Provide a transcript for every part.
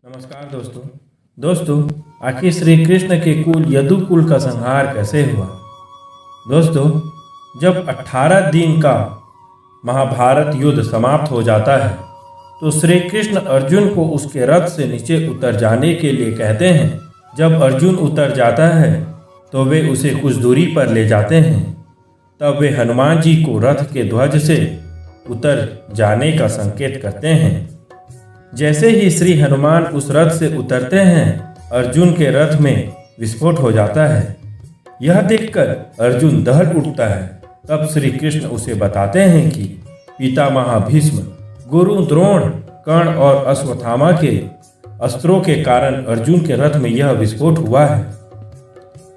नमस्कार दोस्तों आखिर श्री कृष्ण के कुल यदुकुल का संहार कैसे हुआ। दोस्तों, जब 18 दिन का महाभारत युद्ध समाप्त हो जाता है तो श्री कृष्ण अर्जुन को उसके रथ से नीचे उतर जाने के लिए कहते हैं। जब अर्जुन उतर जाता है तो वे उसे कुछ दूरी पर ले जाते हैं। तब वे हनुमान जी को रथ के ध्वज से उतर जाने का संकेत करते हैं। जैसे ही श्री हनुमान उस रथ से उतरते हैं, अर्जुन के रथ में विस्फोट हो जाता है। यह देखकर अर्जुन दहल उठता है। तब श्री कृष्ण उसे बताते हैं कि पितामह भीष्म, गुरु द्रोण, कर्ण और अश्वत्थामा के अस्त्रों के कारण अर्जुन के रथ में यह विस्फोट हुआ है।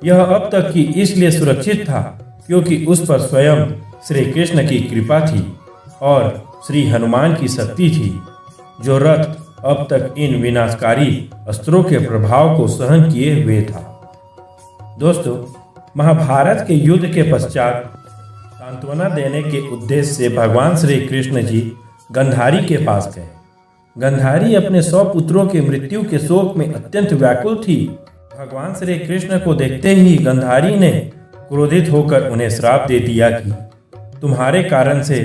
यह अब तक की इसलिए सुरक्षित था क्योंकि उस पर स्वयं श्री कृष्ण की कृपा थी और श्री हनुमान की शक्ति थी, जो रथ अब तक इन विनाशकारी अस्त्रों के प्रभाव को सहन किए हुए था। दोस्तों, महाभारत के युद्ध के पश्चात सांत्वना देने के उद्देश्य से भगवान श्री कृष्ण जी गंधारी के पास गए। गंधारी अपने 100 पुत्रों के मृत्यु के शोक में अत्यंत व्याकुल थी। भगवान श्री कृष्ण को देखते ही गंधारी ने क्रोधित होकर उन्हें श्राप दे दिया कि तुम्हारे कारण से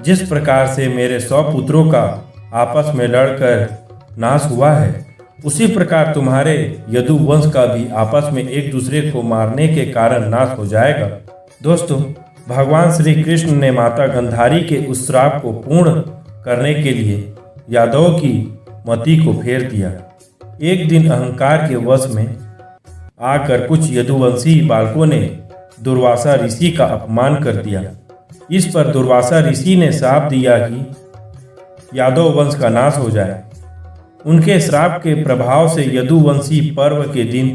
जिस प्रकार से मेरे 100 पुत्रों का आपस में लड़कर नाश हुआ है, उसी प्रकार तुम्हारे यदुवंश का भी आपस में एक दूसरे को मारने के कारण नाश हो जाएगा। दोस्तों, भगवान श्री कृष्ण ने माता गंधारी के उस श्राप को पूर्ण करने के लिए यादवों की मति को फेर दिया। एक दिन अहंकार के वश में आकर कुछ यदुवंशी बालकों ने दुर्वासा ऋषि का अपमान कर दिया। इस पर दुर्वासा ऋषि ने श्राप दिया कि यादव वंश का नाश हो जाए। उनके श्राप के प्रभाव से यदुवंशी पर्व के दिन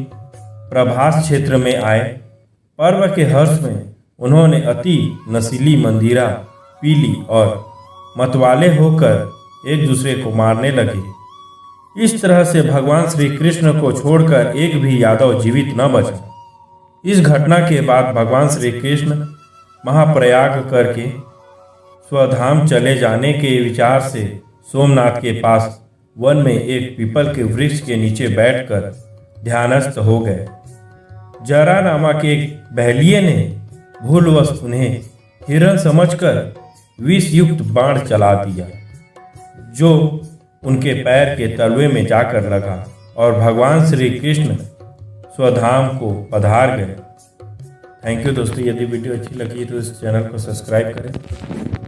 प्रभास क्षेत्र में आए। पर्व के हर्ष में उन्होंने अति नशीली मंदिरा पीली और मतवाले होकर एक दूसरे को मारने लगे। इस तरह से भगवान श्री कृष्ण को छोड़कर एक भी यादव जीवित न बचा। इस घटना के बाद भगवान श्री कृष्ण महाप्रयाग करके स्वधाम चले जाने के विचार से सोमनाथ के पास वन में एक पीपल के वृक्ष के नीचे बैठकर ध्यानस्थ हो गए। जरा नामक एक बहलिये ने भूलवश उन्हें हिरण समझकर विष युक्त बाण चला दिया, जो उनके पैर के तलवे में जाकर लगा और भगवान श्री कृष्ण स्वधाम को पधार गए। थैंक यू दोस्तों। यदि वीडियो अच्छी लगी तो इस चैनल को सब्सक्राइब करें।